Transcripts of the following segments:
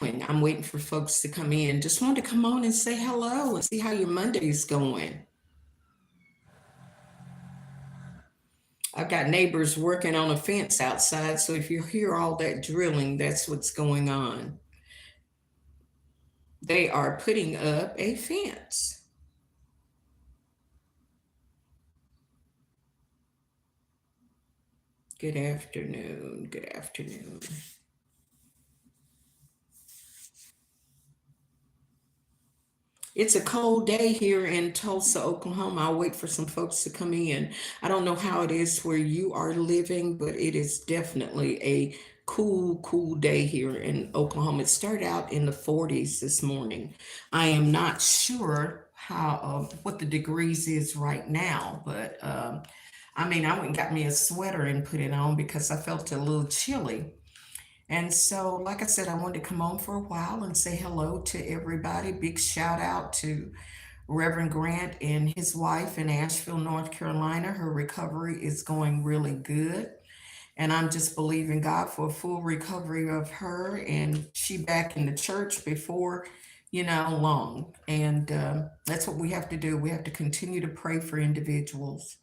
doing? I'm waiting for folks to come in. Just wanted to come on and say hello and see how your Monday's going. I've got neighbors working on a fence outside, so if you hear all that drilling, that's what's going on. They are putting up a fence. Good afternoon. Good afternoon. It's a cold day here in Tulsa, Oklahoma. I'll wait for some folks to come in. I don't know how it is where you are living, but it is definitely a cool day here in Oklahoma. It started out in the 40s this morning. I am not sure how what the degrees is right now, but I mean, I went and got me a sweater and put it on because I felt a little chilly. And so, like I said, I wanted to come on for a while and say hello to everybody. Big shout out to Reverend Grant and his wife in Asheville, North Carolina. Her recovery is going really good. And I'm just believing God for a full recovery of her. And she back in the church before, long. And that's what we have to do. We have to continue to pray for individuals.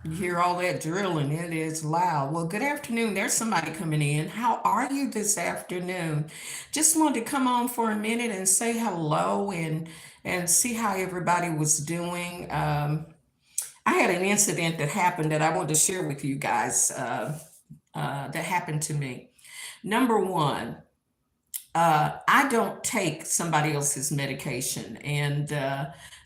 You hear all that drilling, it is loud. Well, good afternoon. There's somebody coming in. How are you this afternoon? Just wanted to come on for a minute and say hello and see how everybody was doing. I had an incident that happened that I wanted to share with you guys that happened to me. Number one, I don't take somebody else's medication. And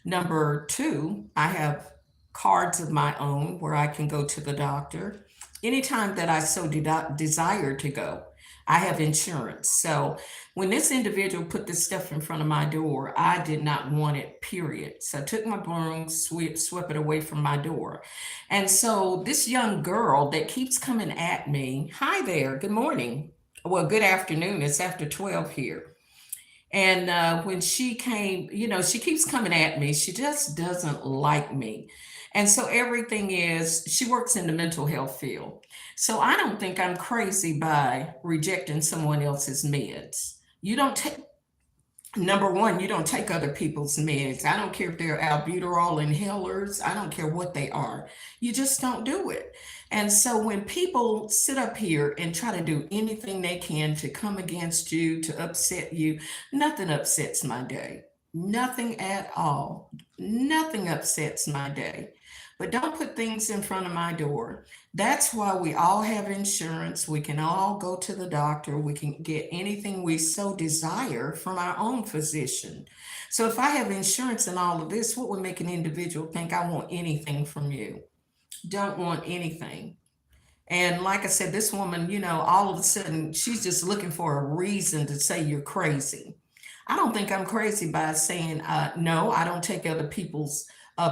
number two, I have cards of my own where I can go to the doctor anytime that I so desire to go. I have insurance. So when this individual put this stuff in front of my door, I did not want it, period. So I took my broom, swept it away from my door. And so this young girl that keeps coming at me, hi there, good morning. Well, good afternoon. It's after 12 here. And when she came, she keeps coming at me. She just doesn't like me. And so everything is, she works in the mental health field. So I don't think I'm crazy by rejecting someone else's meds. You don't take, Number one, you don't take other people's meds. I don't care if they're albuterol inhalers. I don't care what they are. You just don't do it. And so when people sit up here and try to do anything they can to come against you, to upset you, nothing upsets my day. Nothing at all. Nothing upsets my day. But don't put things in front of my door. That's why we all have insurance. We can all go to the doctor. We can get anything we so desire from our own physician. So if I have insurance and all of this, what would make an individual think I want anything from you? Don't want anything. And like I said, this woman, all of a sudden, she's just looking for a reason to say you're crazy. I don't think I'm crazy by saying, no, I don't take other people's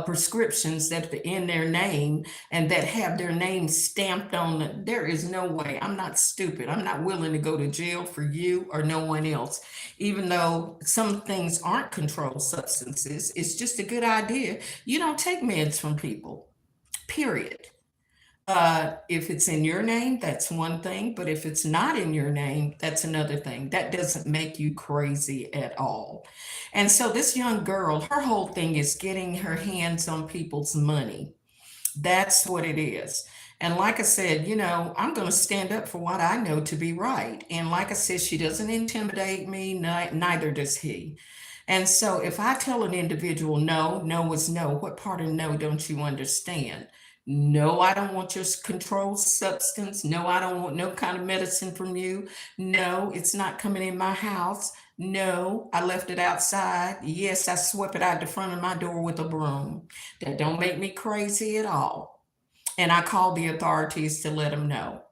prescriptions that are in their name and that have their name stamped on it. There is no way. I'm not stupid. I'm not willing to go to jail for you or no one else. Even though some things aren't controlled substances, it's just a good idea. You don't take meds from people, period. If it's in your name, that's one thing, but if it's not in your name, that's another thing. That doesn't make you crazy at all. And so this young girl, her whole thing is getting her hands on people's money. That's what it is. And like I said, I'm going to stand up for what I know to be right. And like I said, she doesn't intimidate me, neither does he. And so if I tell an individual no, no is no, what part of no don't you understand? No, I don't want your controlled substance. No, I don't want no kind of medicine from you. No, it's not coming in my house. No, I left it outside. Yes, I swept it out the front of my door with a broom. That don't make me crazy at all. And I called the authorities to let them know.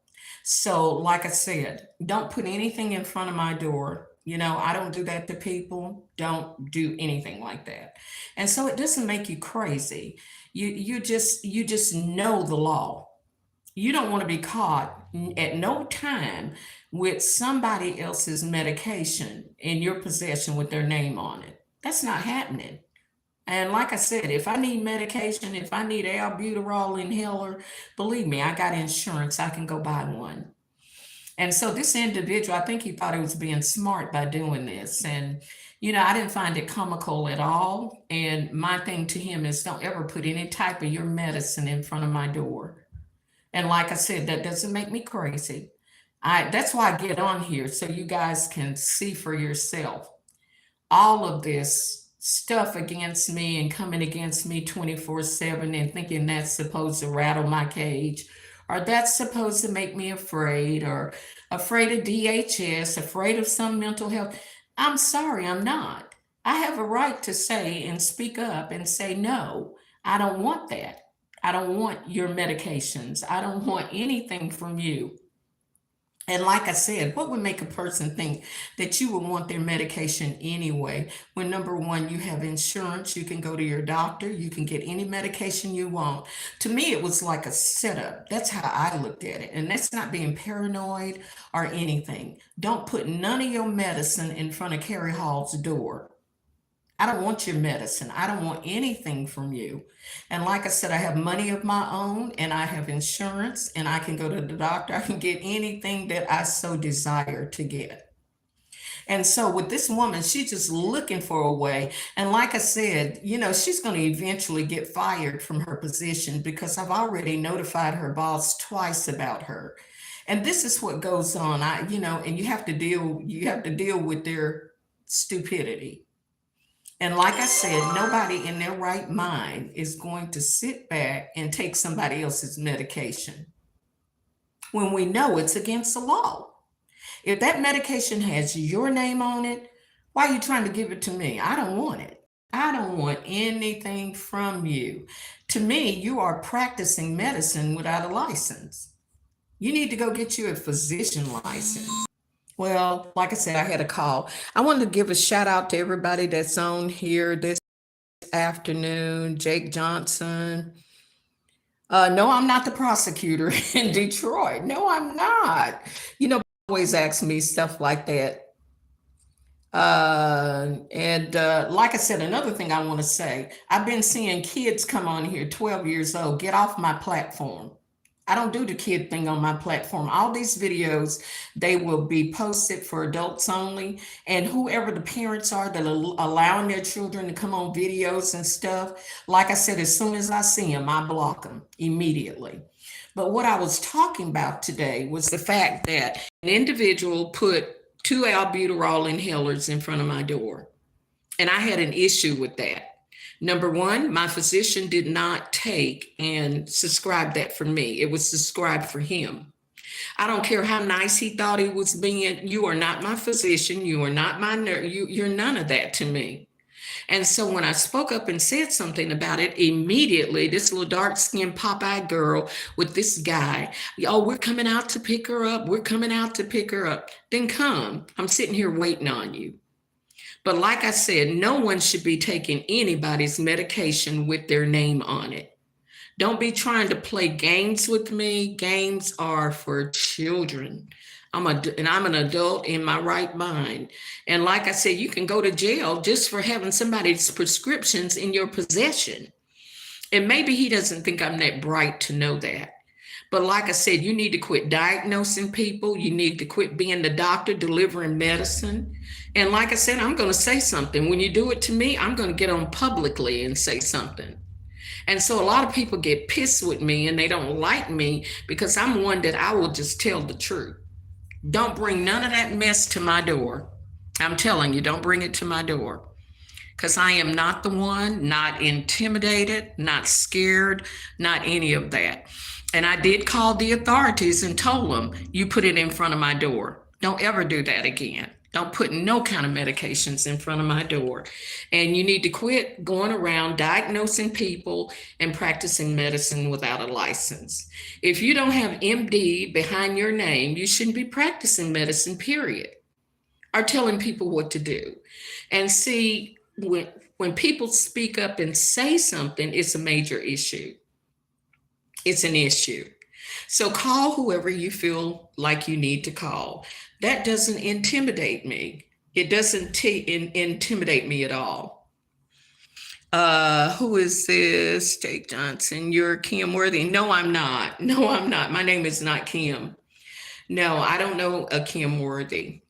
So, like I said, don't put anything in front of my door. I don't do that to people. Don't do anything like that. And so it doesn't make you crazy. You just know the law. You don't want to be caught at no time with somebody else's medication in your possession with their name on it. That's not happening. And like I said, if I need medication, if I need albuterol inhaler, believe me, I got insurance. I can go buy one. And so this individual, I think he thought he was being smart by doing this. And, I didn't find it comical at all. And my thing to him is don't ever put any type of your medicine in front of my door. And like I said, that doesn't make me crazy. That's why I get on here so you guys can see for yourself all of this stuff against me and coming against me 24/7 and thinking that's supposed to rattle my cage or that's supposed to make me afraid or afraid of DHS, afraid of some mental health. I'm sorry, I'm not. I have a right to say and speak up and say, no, I don't want that. I don't want your medications. I don't want anything from you. And like I said, what would make a person think that you would want their medication anyway? When number one, you have insurance, you can go to your doctor, you can get any medication you want. To me, it was like a setup. That's how I looked at it. And that's not being paranoid or anything. Don't put none of your medicine in front of Carrie Hall's door. I don't want your medicine. I don't want anything from you. And like I said, I have money of my own and I have insurance and I can go to the doctor. I can get anything that I so desire to get. And so with this woman, she's just looking for a way. And like I said, she's going to eventually get fired from her position because I've already notified her boss twice about her. And this is what goes on. And you have to deal with their stupidity. And like I said, nobody in their right mind is going to sit back and take somebody else's medication when we know it's against the law. If that medication has your name on it, why are you trying to give it to me? I don't want it. I don't want anything from you. To me, you are practicing medicine without a license. You need to go get you a physician license. Well, like I said, I had a call. I wanted to give a shout out to everybody that's on here this afternoon. Jake Johnson. No, I'm not the prosecutor in Detroit. No, I'm not. Always ask me stuff like that. And like I said, another thing I want to say, I've been seeing kids come on here, 12 years old, get off my platform. I don't do the kid thing on my platform. All these videos, they will be posted for adults only. And whoever the parents are that are allowing their children to come on videos and stuff, like I said, as soon as I see them, I block them immediately. But what I was talking about today was the fact that an individual put 2 albuterol inhalers in front of my door. And I had an issue with that. Number one, my physician did not take and subscribe that for me. It was subscribed for him. I don't care how nice he thought he was being. You are not my physician. You are not my nurse. You're none of that to me. And so when I spoke up and said something about it, immediately this little dark-skinned pop-eyed girl with this guy, oh, we're coming out to pick her up. We're coming out to pick her up. Then come. I'm sitting here waiting on you. But like I said, no one should be taking anybody's medication with their name on it. Don't be trying to play games with me. Games are for children. I'm an adult in my right mind. And like I said, you can go to jail just for having somebody's prescriptions in your possession. And maybe he doesn't think I'm that bright to know that. But like I said, you need to quit diagnosing people. You need to quit being the doctor delivering medicine. And like I said, I'm going to say something. When you do it to me, I'm going to get on publicly and say something. And so a lot of people get pissed with me and they don't like me because I'm one that I will just tell the truth. Don't bring none of that mess to my door. I'm telling you, don't bring it to my door. Because I am not the one, not intimidated, not scared, not any of that. And I did call the authorities and told them, you put it in front of my door. Don't ever do that again. Don't put no kind of medications in front of my door. And you need to quit going around diagnosing people and practicing medicine without a license. If you don't have MD behind your name, you shouldn't be practicing medicine, period, or telling people what to do. And see, when people speak up and say something, it's a major issue. It's an issue. So call whoever you feel like you need to call. That doesn't intimidate me. It doesn't intimidate me at all. Who is this? Jake Johnson. You're Kim Worthy. No, I'm not. No, I'm not. My name is not Kim. No, I don't know a Kim Worthy.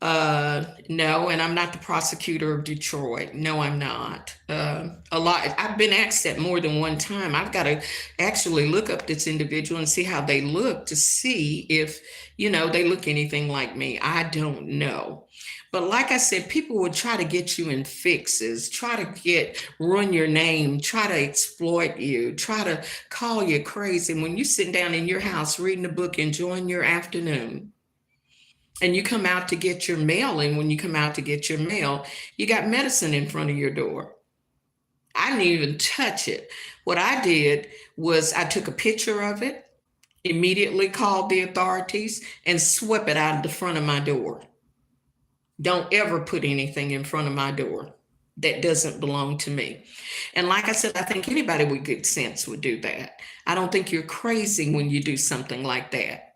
No, and I'm not the prosecutor of Detroit. No, I'm not. A lot. I've been asked that more than one time. I've got to actually look up this individual and see how they look to see if, they look anything like me. I don't know. But like I said, people will try to get you in fixes, try to ruin your name, try to exploit you, try to call you crazy. When you're sitting down in your house reading a book, enjoying your afternoon, and you come out to get your mail, and when you come out to get your mail, you got medicine in front of your door. I didn't even touch it. What I did was I took a picture of it, immediately called the authorities, and swept it out of the front of my door. Don't ever put anything in front of my door that doesn't belong to me. And like I said, I think anybody with good sense would do that. I don't think you're crazy when you do something like that.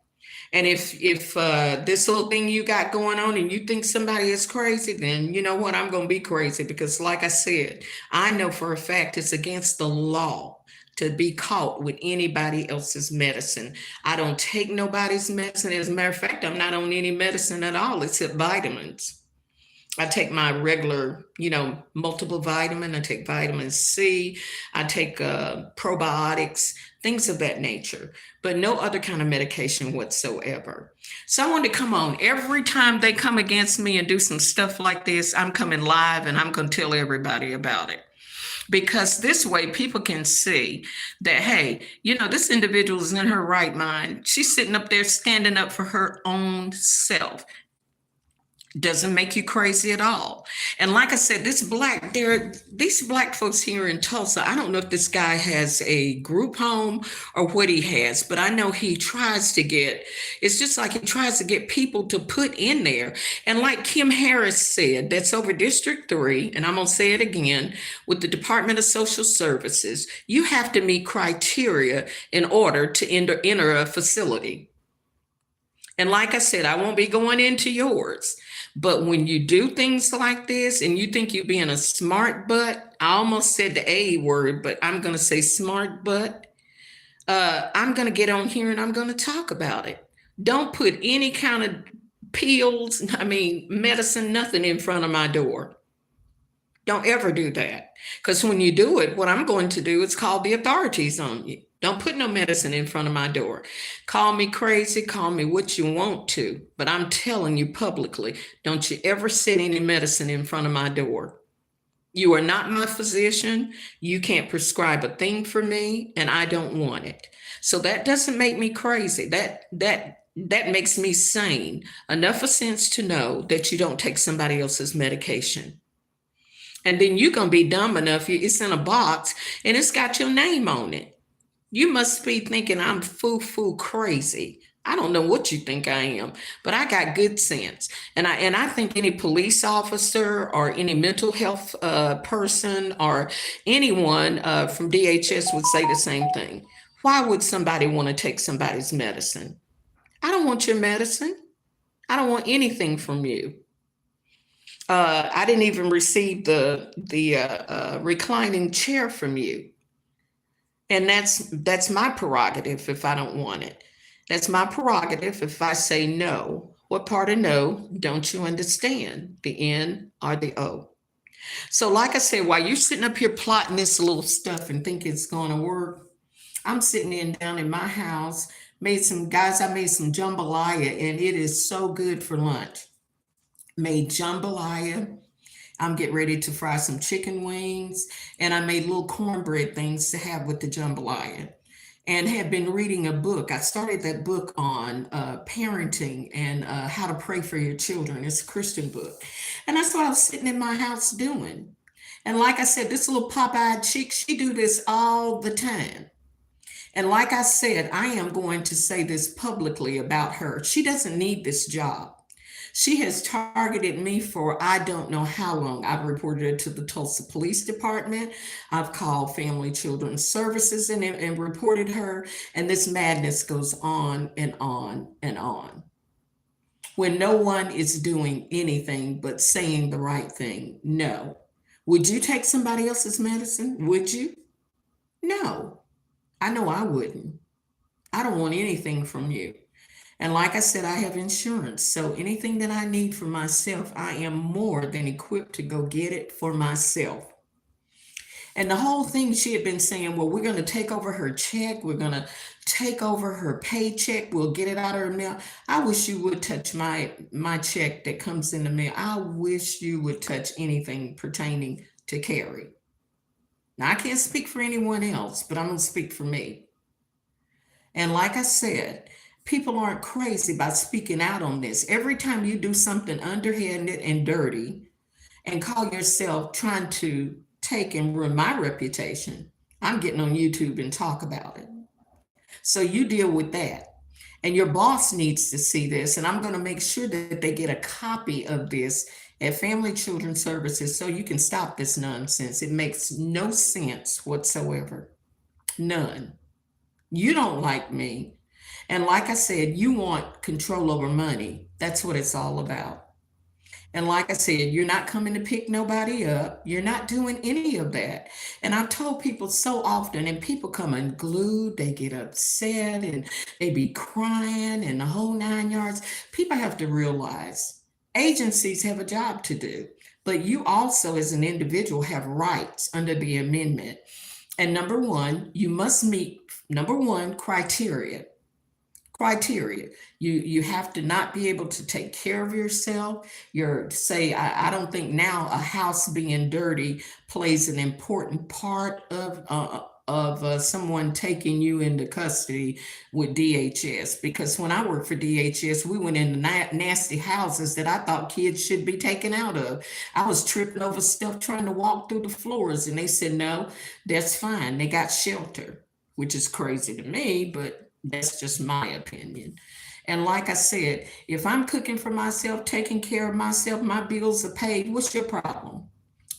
And if this little thing you got going on and you think somebody is crazy, then you know what? I'm going to be crazy because, like I said, I know for a fact it's against the law to be caught with anybody else's medicine. I don't take nobody's medicine. As a matter of fact, I'm not on any medicine at all except vitamins. I take my regular, multiple vitamin. I take vitamin C. I take probiotics, things of that nature, but no other kind of medication whatsoever. So I wanted to come on. Every time they come against me and do some stuff like this, I'm coming live and I'm going to tell everybody about it. Because this way people can see that, hey, this individual is in her right mind. She's sitting up there standing up for her own self. Doesn't make you crazy at all. And like I said, these black folks here in Tulsa, I don't know if this guy has a group home or what he has, but I know it's just like he tries to get people to put in there. And like Kim Harris said, that's over District 3, and I'm going to say it again, with the Department of Social Services, you have to meet criteria in order to enter a facility. And like I said, I won't be going into yours. But when you do things like this and you think you're being a smart butt, I almost said the A word, but I'm going to say smart butt. I'm going to get on here and I'm going to talk about it. Don't put any kind of pills, medicine, nothing in front of my door. Don't ever do that. Because when you do it, what I'm going to do is call the authorities on you. Don't put no medicine in front of my door. Call me crazy, call me what you want to, but I'm telling you publicly, don't you ever set any medicine in front of my door. You are not my physician. You can't prescribe a thing for me, and I don't want it. So that doesn't make me crazy. That makes me sane. Enough of sense to know that you don't take somebody else's medication. And then you're going to be dumb enough, it's in a box, and it's got your name on it. You must be thinking I'm foo crazy. I don't know what you think I am, but I got good sense. And I think any police officer or any mental health person or anyone from DHS would say the same thing. Why would somebody want to take somebody's medicine? I don't want your medicine. I don't want anything from you. I didn't even receive the reclining chair from you. And that's my prerogative if I don't want it. That's my prerogative if I say no. What part of no don't you understand? The N or the O? So like I said, while you're sitting up here plotting this little stuff and think it's going to work, I'm sitting down in my house, I made some jambalaya, and it is so good for lunch. Made jambalaya. I'm getting ready to fry some chicken wings, and I made little cornbread things to have with the jambalaya, and have been reading a book. I started that book on parenting and how to pray for your children. It's a Christian book. And that's what I was sitting in my house doing. And like I said, this little pop-eyed chick, she do this all the time. And like I said, I am going to say this publicly about her. She doesn't need this job. She has targeted me for I don't know how long. I've reported it to the Tulsa Police Department. I've called Family Children's Services and reported her. And this madness goes on and on and on. When no one is doing anything but saying the right thing. No. Would you take somebody else's medicine? Would you? No. I know I wouldn't. I don't want anything from you. And like I said, I have insurance. So anything that I need for myself, I am more than equipped to go get it for myself. And the whole thing she had been saying, well, we're going to take over her check. We're going to take over her paycheck. We'll get it out of her mail. I wish you would touch my check that comes in the mail. I wish you would touch anything pertaining to Carrie. Now, I can't speak for anyone else, but I'm going to speak for me. And like I said, people aren't crazy by speaking out on this. Every time you do something underhanded and dirty and call yourself trying to take and ruin my reputation, I'm getting on YouTube and talk about it. So you deal with that. And your boss needs to see this. And I'm going to make sure that they get a copy of this at Family Children's Services so you can stop this nonsense. It makes no sense whatsoever. None. You don't like me. And like I said, you want control over money. That's what it's all about. And like I said, you're not coming to pick nobody up. You're not doing any of that. And I've told people so often, and people come unglued, they get upset, and they be crying and the whole 9 yards. People have to realize agencies have a job to do, but you also, as an individual, have rights under the amendment. And number one, you must meet number one criteria. You have to not be able to take care of yourself. I don't think now a house being dirty plays an important part of someone taking you into custody with DHS. Because when I worked for DHS, we went into nasty houses that I thought kids should be taken out of. I was tripping over stuff trying to walk through the floors, and they said, no, that's fine. They got shelter, which is crazy to me, but that's just my opinion. And like I said, if I'm cooking for myself, taking care of myself, my bills are paid, what's your problem?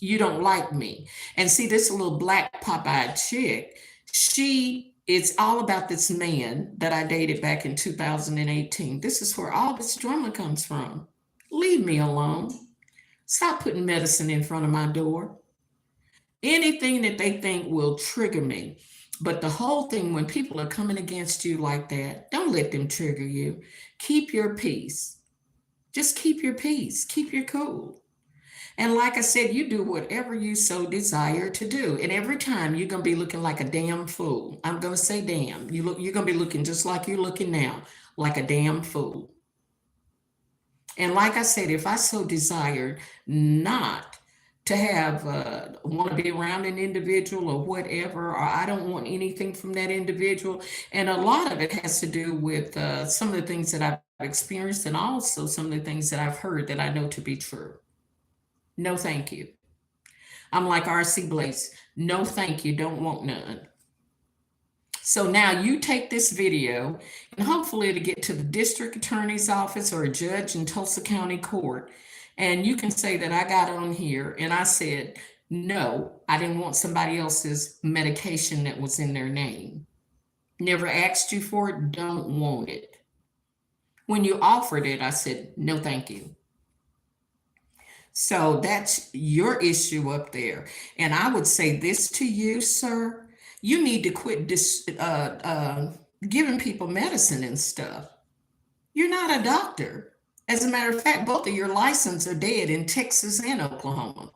You don't like me. And see, this little black pop-eyed chick, it's all about this man that I dated back in 2018. This is where all this drama comes from. Leave me alone. Stop putting medicine in front of my door. Anything that they think will trigger me. But the whole thing, when people are coming against you like that, don't let them trigger you. Keep your peace. Just keep your peace. Keep your cool. And like I said, you do whatever you so desire to do. And every time you're going to be looking like a damn fool. I'm going to say damn. You're going to be looking just like you're looking now, like a damn fool. And like I said, if I so desired not to have want to be around an individual or whatever, or I don't want anything from that individual. And a lot of it has to do with some of the things that I've experienced and also some of the things that I've heard that I know to be true. No, thank you. I'm like R.C. Blaze. No, thank you. Don't want none. So now you take this video and hopefully it'll get to the district attorney's office or a judge in Tulsa County Court. And you can say that I got on here and I said, no, I didn't want somebody else's medication that was in their name. Never asked you for it, don't want it. When you offered it, I said, no, thank you. So that's your issue up there. And I would say this to you, sir, you need to quit giving people medicine and stuff. You're not a doctor. As a matter of fact, both of your licenses are dead in Texas and Oklahoma.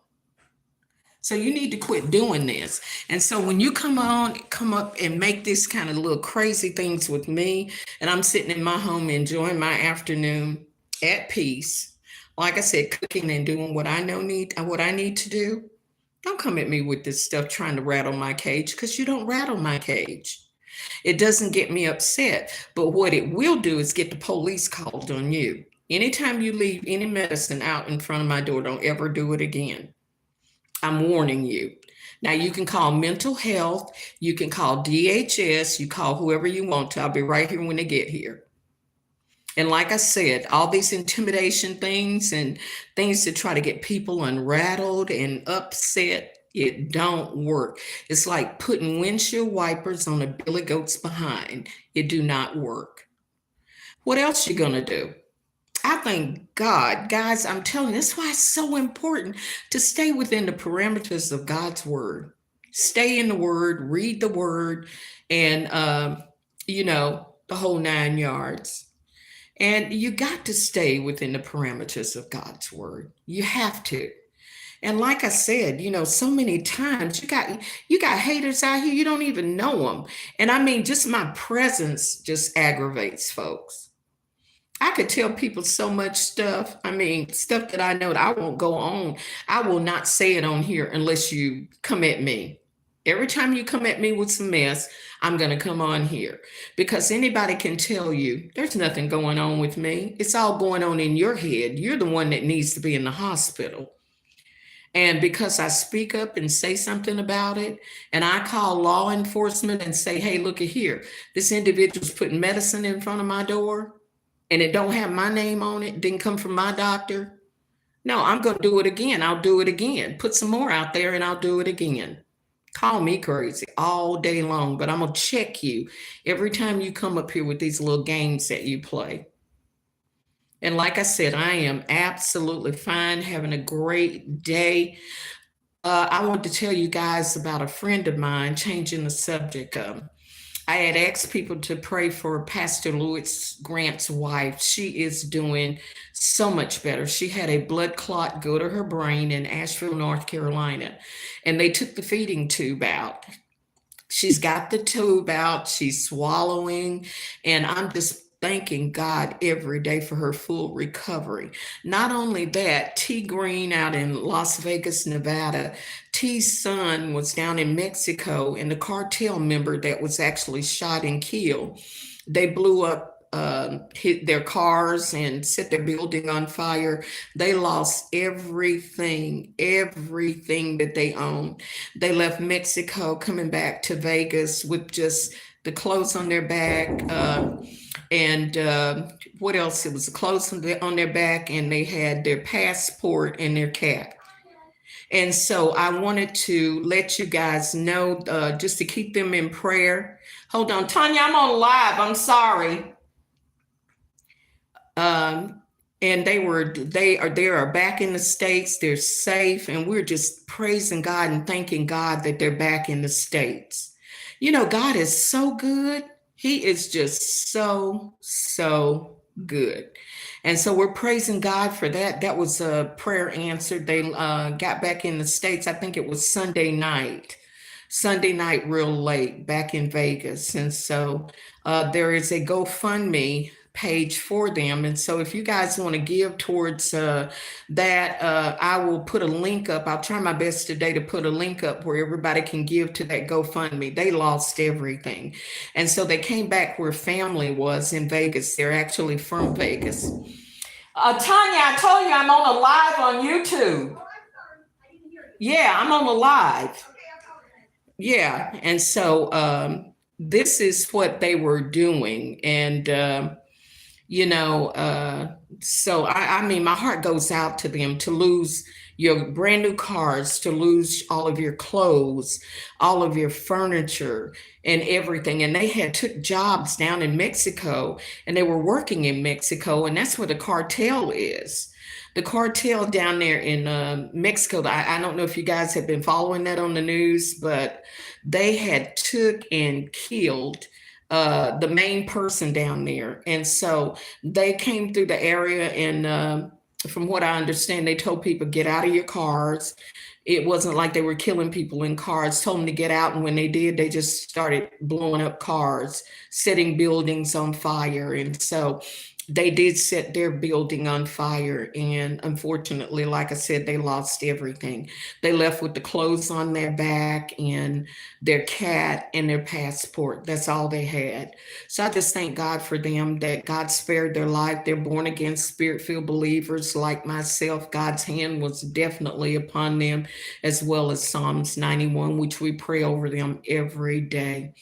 So you need to quit doing this. And so when you come up and make this kind of little crazy things with me, and I'm sitting in my home enjoying my afternoon at peace, like I said, cooking and doing what I need to do, don't come at me with this stuff trying to rattle my cage, because you don't rattle my cage. It doesn't get me upset, but what it will do is get the police called on you. Anytime you leave any medicine out in front of my door, don't ever do it again. I'm warning you. Now you can call mental health, you can call DHS, you call whoever you want to. I'll be right here when they get here. And like I said, all these intimidation things and things to try to get people unrattled and upset, it don't work. It's like putting windshield wipers on a billy goat's behind. It do not work. What else you gonna do? I thank God, guys, I'm telling you, that's why it's so important to stay within the parameters of God's word. Stay in the word, read the word, and the whole 9 yards. And you got to stay within the parameters of God's word. You have to. And like I said, so many times you got haters out here, you don't even know them. And I mean, just my presence just aggravates folks. I could tell people so much stuff. I mean, stuff that I know that I won't go on. I will not say it on here unless you come at me. Every time you come at me with some mess, I'm going to come on here because anybody can tell you there's nothing going on with me. It's all going on in your head. You're the one that needs to be in the hospital. And because I speak up and say something about it, and I call law enforcement and say, hey, look at here, this individual's putting medicine in front of my door and it don't have my name on it, didn't come from my doctor. No, I'm going to do it again. I'll do it again. Put some more out there and I'll do it again. Call me crazy all day long, but I'm going to check you every time you come up here with these little games that you play. And like I said, I am absolutely fine, having a great day. I want to tell you guys about a friend of mine, changing the subject. I had asked people to pray for Pastor Louis Grant's wife. She is doing so much better. She had a blood clot go to her brain in Asheville, North Carolina, and they took the feeding tube out. She's got the tube out, she's swallowing, and I'm just thanking God every day for her full recovery. Not only that, T Green out in Las Vegas, Nevada, T's son was down in Mexico, and the cartel member that was actually shot and killed, they blew up hit their cars and set their building on fire. They lost everything that they owned. They left Mexico coming back to Vegas with just the clothes on their back. And what else? It was the clothes on their back, and they had their passport and their cat. And so I wanted to let you guys know, just to keep them in prayer. Hold on, Tanya, I'm on live. I'm sorry. And they are back in the States. They're safe, and we're just praising God and thanking God that they're back in the States. God is so good. He is just so good. And so we're praising God for that. That was a prayer answered. They got back in the States. I think it was Sunday night real late back in Vegas. And so there is a GoFundMe page for them. And so if you guys want to give towards that, I will put a link up. I'll try my best today to put a link up where everybody can give to that GoFundMe. They lost everything. And so they came back where family was in Vegas. They're actually from Vegas. Tanya, I told you I'm on a live on YouTube. Yeah, I'm on a live. Yeah. And so this is what they were doing. And so I mean, my heart goes out to them, to lose your brand new cars, to lose all of your clothes, all of your furniture and everything. And they had took jobs down in Mexico, and they were working in Mexico, and that's where the cartel is. The cartel down there in Mexico, I don't know if you guys have been following that on the news, but they had took and killed the main person down there. And so they came through the area, and from what I understand, they told people, get out of your cars. It wasn't like they were killing people in cars, told them to get out. And when they did, they just started blowing up cars, setting buildings on fire. And so they did set their building on fire. And unfortunately, like I said, they lost everything. They left with the clothes on their back and their cat and their passport. That's all they had. So I just thank God for them, that God spared their life. They're born again, spirit-filled believers like myself. God's hand was definitely upon them, as well as Psalms 91, which we pray over them every day.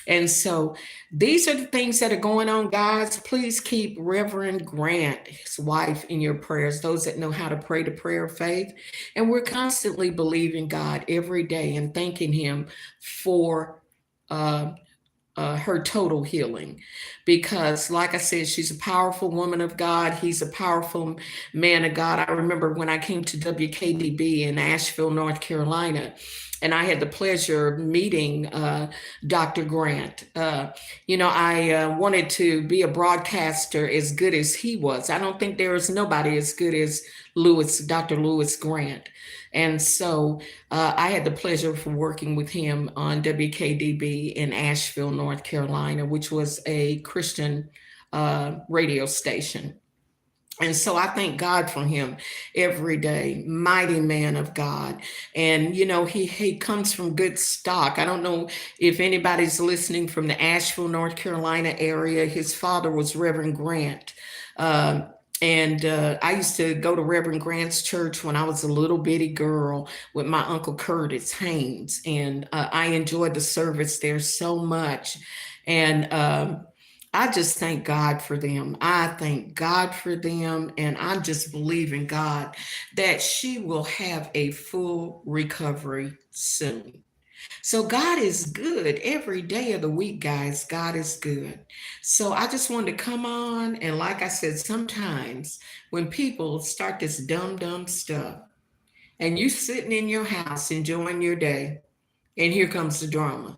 And so these are the things that are going on, guys. Please keep Reverend Grant, his wife, in your prayers, those that know how to pray the prayer of faith. And we're constantly believing God every day and thanking Him for uh, her total healing, because like I said, she's a powerful woman of God. He's a powerful man of God. I remember when I came to WKDB in Asheville, North Carolina, and I had the pleasure of meeting Dr. Grant. I wanted to be a broadcaster as good as he was. I don't think there is nobody as good as Dr. Lewis Grant. And so I had the pleasure of working with him on WKDB in Asheville, North Carolina, which was a Christian radio station. And so I thank God for him every day. Mighty man of God. And, he comes from good stock. I don't know if anybody's listening from the Asheville, North Carolina area. His father was Reverend Grant. And I used to go to Reverend Grant's church when I was a little bitty girl with my Uncle Curtis Haynes. And I enjoyed the service there so much. And I just thank God for them. I thank God for them. And I'm just believing God that she will have a full recovery soon. So God is good every day of the week, guys. God is good. So I just wanted to come on. And like I said, sometimes when people start this dumb stuff and you sitting in your house enjoying your day, and here comes the drama,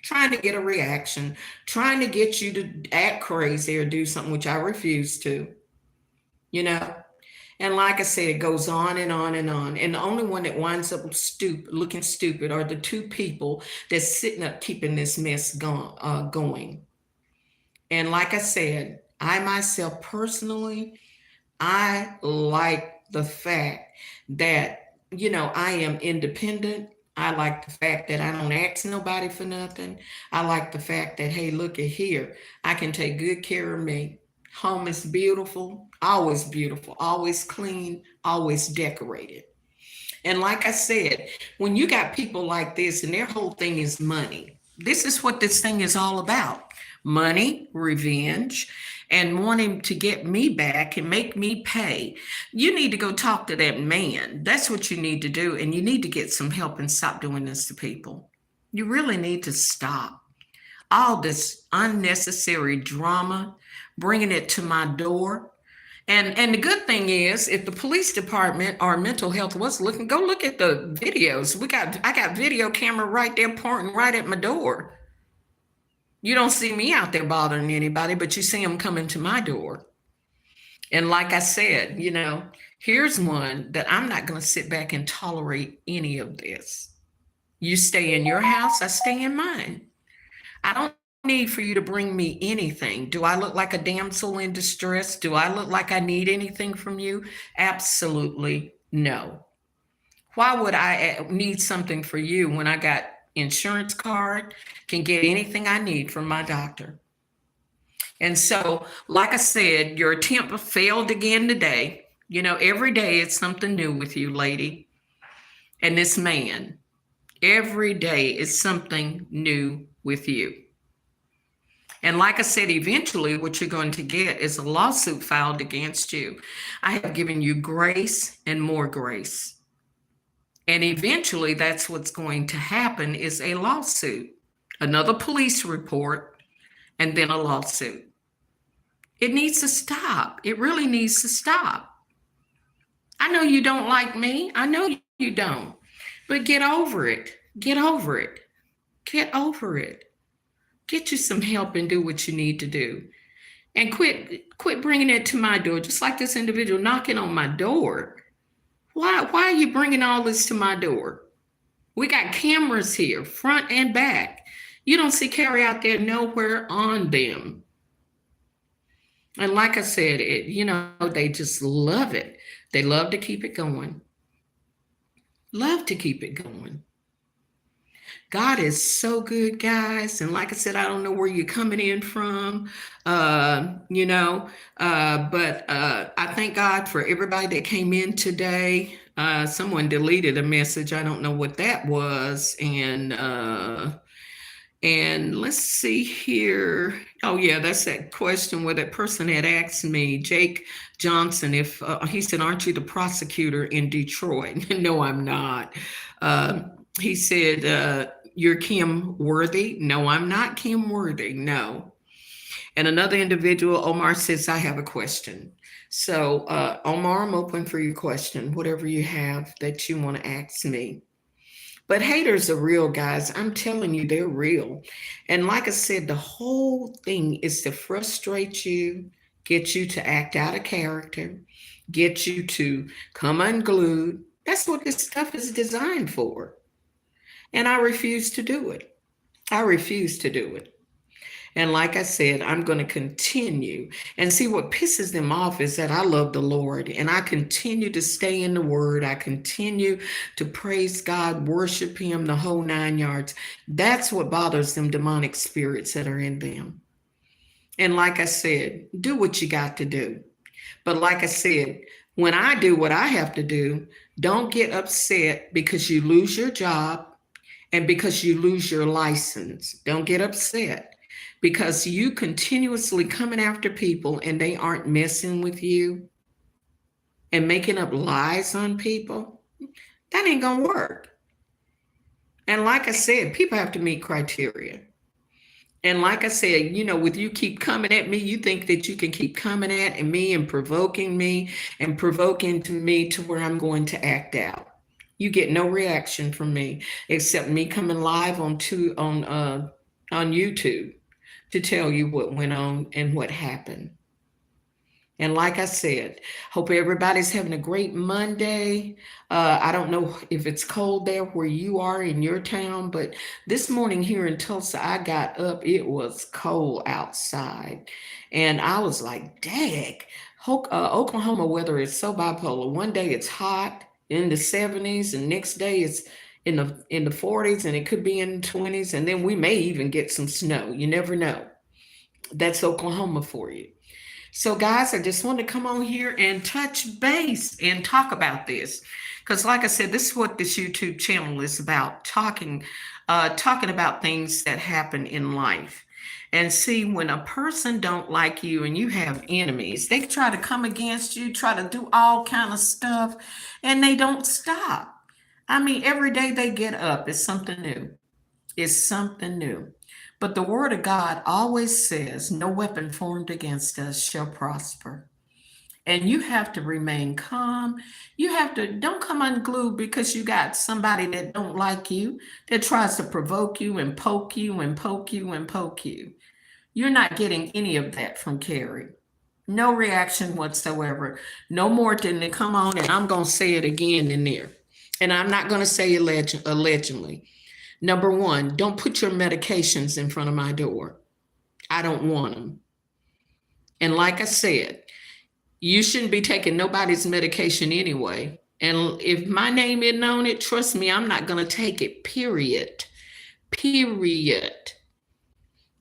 trying to get a reaction, trying to get you to act crazy or do something, which I refuse to, you know. And like I said, it goes on and on and on. And the only one that winds up looking stupid are the two people that's sitting up keeping this mess going. And like I said, I myself personally, I like the fact that, I am independent. I like the fact that I don't ask nobody for nothing. I like the fact that, hey, look at here, I can take good care of me. Home is beautiful, always clean, always decorated. And like I said, when you got people like this and their whole thing is money, this is what this thing is all about: money, revenge, and wanting to get me back and make me pay. You need to go talk to that man. That's what you need to do. And you need to get some help and stop doing this to people. You really need to stop all this unnecessary drama, bringing it to my door. And the good thing is, if the police department or mental health was looking, go look at the videos. I got video camera right there pointing right at my door. You don't see me out there bothering anybody, but you see them coming to my door. And like I said, here's one that I'm not going to sit back and tolerate any of this. You stay in your house, I stay in mine. I don't need for you to bring me anything. Do I look like a damsel in distress? Do I look like I need anything from you? Absolutely no. Why would I need something for you when I got insurance card, can get anything I need from my doctor? And so, like I said, your attempt failed again today. Every day it's something new with you, lady. And this man, every day is something new with you. And like I said, eventually what you're going to get is a lawsuit filed against you. I have given you grace and more grace. And eventually that's what's going to happen, is a lawsuit, another police report, and then a lawsuit. It needs to stop. It really needs to stop. I know you don't like me. I know you don't. But get over it. Get over it. Get over it. Get you some help and do what you need to do. And quit bringing it to my door, just like this individual knocking on my door. Why are you bringing all this to my door? We got cameras here, front and back. You don't see Carrie out there nowhere on them. And like I said, they just love it. They love to keep it going. Love to keep it going. God is so good, guys. And like I said, I don't know where you're coming in from, but I thank God for everybody that came in today. Someone deleted a message. I don't know what that was. And And let's see here. Oh, yeah, that's that question where that person had asked me, Jake Johnson, if he said, "Aren't you the prosecutor in Detroit?" No, I'm not. Uh, he said, "You're Kim Worthy." No, I'm not Kim Worthy. No. And another individual, Omar, says, "I have a question." So, Omar, I'm open for your question, whatever you have that you want to ask me. But haters are real, guys. I'm telling you, they're real. And like I said, the whole thing is to frustrate you, get you to act out of character, get you to come unglued. That's what this stuff is designed for. And I refuse to do it. I refuse to do it. And like I said, I'm going to continue. And see, what pisses them off is that I love the Lord and I continue to stay in the Word. I continue to praise God, worship Him, the whole 9 yards. That's what bothers them demonic spirits that are in them. And like I said, do what you got to do. But like I said, when I do what I have to do, don't get upset because you lose your job and because you lose your license. Don't get upset because you continuously coming after people and they aren't messing with you and making up lies on people. That ain't gonna work. And like I said, people have to meet criteria. And like I said, with you keep coming at me, you think that you can keep coming at me and provoking to me to where I'm going to act out. You get no reaction from me except me coming live on YouTube to tell you what went on and what happened. And like I said, hope everybody's having a great Monday. I don't know if it's cold there where you are in your town, but this morning here in Tulsa, I got up. It was cold outside. And I was like, dang, Oklahoma weather is so bipolar. One day it's hot in the 70s, and next day it's in the 40s, and it could be in the 20s. And then we may even get some snow. You never know. That's Oklahoma for you. So, guys, I just wanted to come on here and touch base and talk about this, because, like I said, this is what this YouTube channel is about: talking about things that happen in life. And see, when a person don't like you and you have enemies, they try to come against you, try to do all kind of stuff, and they don't stop. I mean, every day they get up, it's something new. It's something new. But the word of God always says, "No weapon formed against us shall prosper." And you have to remain calm. You have to, don't come unglued because you got somebody that don't like you, that tries to provoke you and poke you and poke you and poke you. You're not getting any of that from Carrie. No reaction whatsoever. No more than to come on, and I'm going to say it again in there. And I'm not going to say allegedly. Number one, don't put your medications in front of my door. I don't want them. And like I said, you shouldn't be taking nobody's medication anyway. And if my name isn't on it, trust me, I'm not going to take it, period. Period.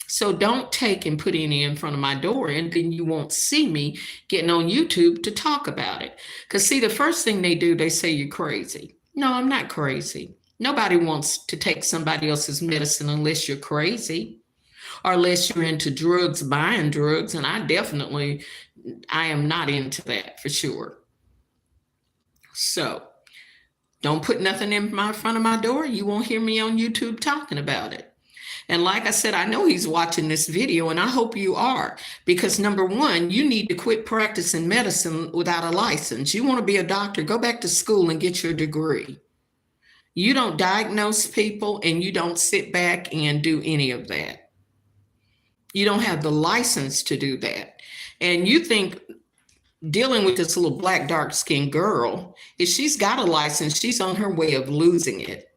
So don't take and put any in front of my door, and then you won't see me getting on YouTube to talk about it. Because see, the first thing they do, they say you're crazy. No, I'm not crazy. Nobody wants to take somebody else's medicine unless you're crazy or unless you're into drugs, buying drugs. And I am not into that for sure. So don't put nothing in front of my door. You won't hear me on YouTube talking about it. And like I said, I know he's watching this video, and I hope you are, because number one, you need to quit practicing medicine without a license. You want to be a doctor, go back to school and get your degree. You don't diagnose people, and you don't sit back and do any of that. You don't have the license to do that. And you think dealing with this little black, dark-skinned girl, if she's got a license, she's on her way of losing it.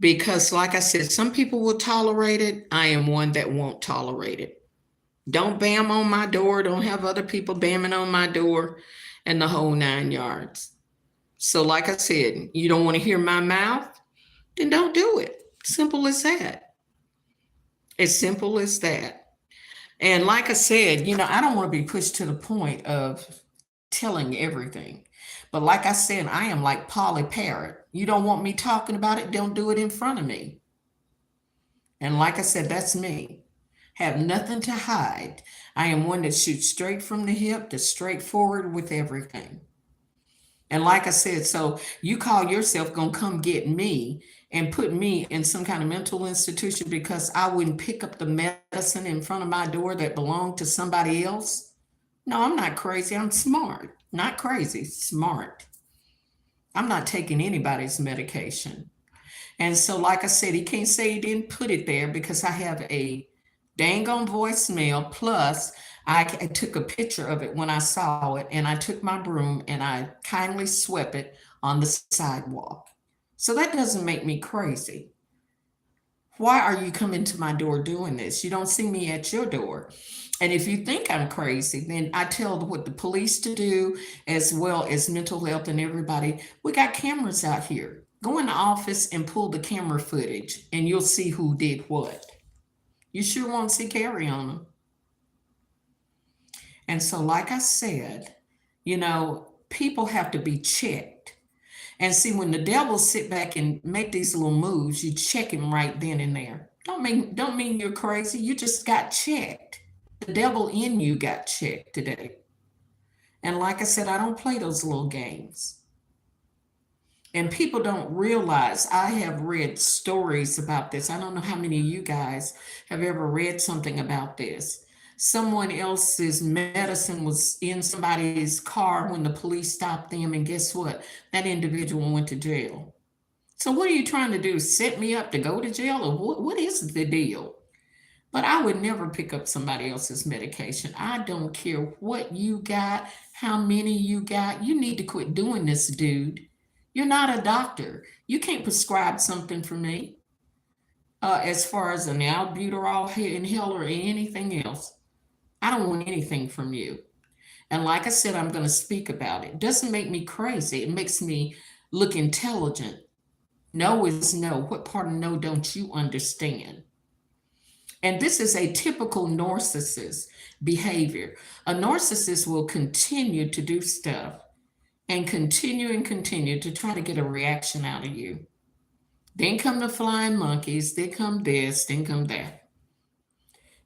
Because like I said, some people will tolerate it. I am one that won't tolerate it. Don't bam on my door. Don't have other people bamming on my door, and the whole 9 yards. So like I said, you don't want to hear my mouth? Then don't do it. Simple as that. As simple as that. And like I said, I don't want to be pushed to the point of telling everything. But like I said, I am like Polly Parrot. You don't want me talking about it, don't do it in front of me. And like I said, that's me. Have nothing to hide. I am one that shoots straight from the hip, that's straightforward with everything. And like I said, so you call yourself gonna come get me and put me in some kind of mental institution because I wouldn't pick up the medicine in front of my door that belonged to somebody else? No, I'm not crazy. I'm smart. Not crazy, smart. I'm not taking anybody's medication. And so, like I said, he can't say he didn't put it there because I have a dang on voicemail. Plus, I took a picture of it when I saw it, and I took my broom and I kindly swept it on the sidewalk. So that doesn't make me crazy. Why are you coming to my door doing this? You don't see me at your door. And if you think I'm crazy, then I tell what the police to do, as well as mental health and everybody. We got cameras out here. Go in the office and pull the camera footage, and you'll see who did what. You sure won't see Carrie on them. And so, like I said, people have to be checked. And see, when the devil sit back and make these little moves, you check him right then and there. Don't mean you're crazy. You just got checked. The devil in you got checked today. And like I said, I don't play those little games. And people don't realize I have read stories about this. I don't know how many of you guys have ever read something about this. Someone else's medicine was in somebody's car when the police stopped them, and guess what? That individual went to jail. So, what are you trying to do? Set me up to go to jail? Or what is the deal? But I would never pick up somebody else's medication. I don't care what you got, how many you got. You need to quit doing this, dude. You're not a doctor. You can't prescribe something for me as far as an albuterol inhaler or anything else. I don't want anything from you. And like I said, I'm going to speak about it. Doesn't make me crazy. It makes me look intelligent. No is no. What part of no don't you understand? And this is a typical narcissist behavior. A narcissist will continue to do stuff and continue to try to get a reaction out of you. Then come the flying monkeys, then come this, then come that.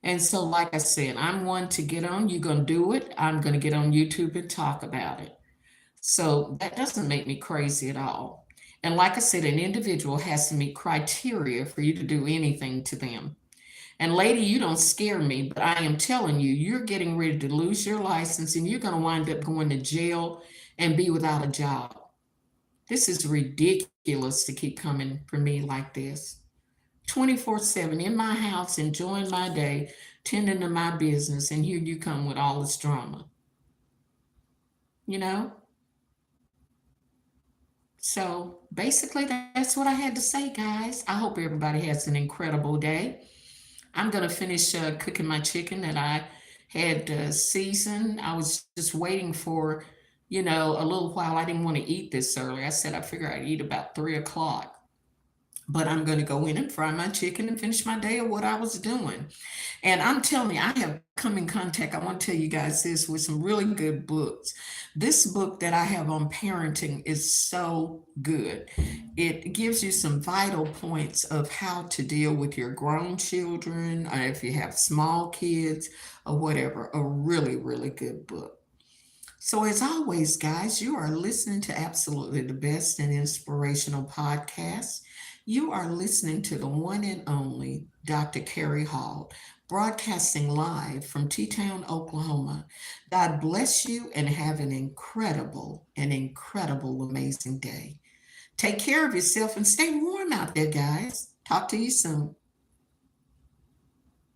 And so, like I said, I'm one to get on. You're going to do it. I'm going to get on YouTube and talk about it. So that doesn't make me crazy at all. And like I said, an individual has to meet criteria for you to do anything to them. And lady, you don't scare me, but I am telling you, you're getting ready to lose your license and you're going to wind up going to jail and be without a job. This is ridiculous to keep coming for me like this. 24/7 in my house, enjoying my day, tending to my business, and here you come with all this drama. You know? So basically, that's what I had to say, guys. I hope everybody has an incredible day. I'm going to finish cooking my chicken that I had seasoned. I was just waiting for, a little while. I didn't want to eat this early. I said I figured I'd eat about 3 o'clock. But I'm going to go in and fry my chicken and finish my day of what I was doing. And I'm telling you, I have come in contact. I want to tell you guys this with some really good books. This book that I have on parenting is so good. It gives you some vital points of how to deal with your grown children, or if you have small kids, or whatever. A really, really good book. So, as always, guys, you are listening to absolutely the best and inspirational podcast. You are listening to the one and only Dr. Carrie Hall, broadcasting live from T-Town, Oklahoma. God bless you and have an incredible, amazing day. Take care of yourself and stay warm out there, guys. Talk to you soon.